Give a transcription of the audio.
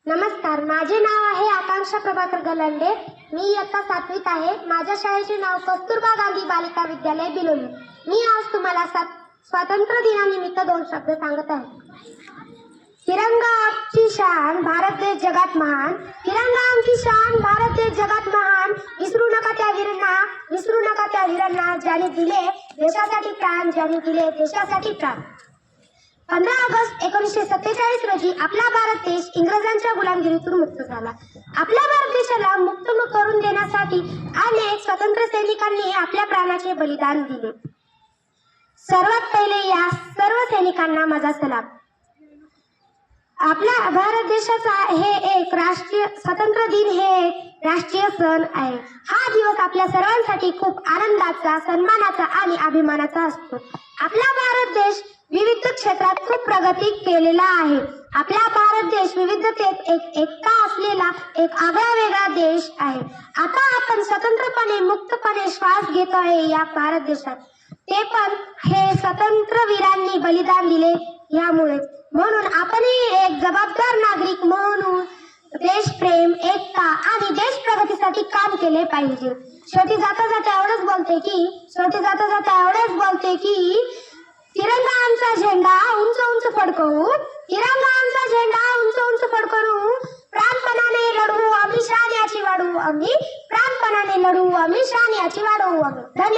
नमस्कार, माझे नाव आहे आकांक्षा प्रभाकर गलांडे। मी इयत्ता 7वीत आहे। माझ्या शाळेचे नाव कस्तुरबा गांधी बालिका विद्यालय बिलोली। मी आज तुम्हाला स्वातंत्र्य दिनानिमित्त 2 शब्द सांगत आहे। तिरंगा आमची शान, भारत देश जगात महान। तिरंगा आमची शान, भारत देश जगात महान। विसरू नका त्या वीरांना, विसरू नका त्या वीरांना, ज्यांनी दिले देशासाठी प्राण, ज्यांनी दिले देशासाठी प्राण। 15 ऑगस्ट 1947 रोजी आपला भारत देश इंग्रजांच्या गुलामगिरीतून मुक्त झाला। आपल्या भारत देशाला मुक्त करून देण्यासाठी अनेक स्वातंत्र्य सैनिकांनी आपल्या प्राणाचे बलिदान दिले। सर्वात पहिले या सर्व सैनिकांना माझा सलाम। आपल्या भारत देशाचा हे एक राष्ट्रीय स्वातंत्र्य दिन हे एक राष्ट्रीय सण आहे। हा दिवस आपल्या सर्वांसाठी खूप आनंदाचा, सन्मानाचा आणि अभिमानाचा असतो। आपला भारत देश विविध क्षेत्रात खूप प्रगती केलेला आहे। आपला भारत देश विविधतेत एकता असलेला एक आगळा वेगळा देश आहे। आता आपण स्वतंत्रपणे, मुक्तपणे श्वास घेतो आहे या भारत देशात, ते पण हे स्वतंत्र वीरांनी बलिदान दिले यामुळे। म्हणून आपणही एक जबाबदार नागरिक म्हणून देशप्रेम, एकता आणि देश प्रगतीसाठी काम केले पाहिजे। शेवटी जाता जाता एवढंच बोलते की तिरंगा आमचा झेंडा उंच उंच फडकवू, तिरंगा आमचा झेंडा उंच उंच फडकवू, प्राणपणाने लढू आम्ही शान याची वाढवू, आम्ही प्राणपणाने लढू आम्ही शान याची वाढवू। धन्यवाद।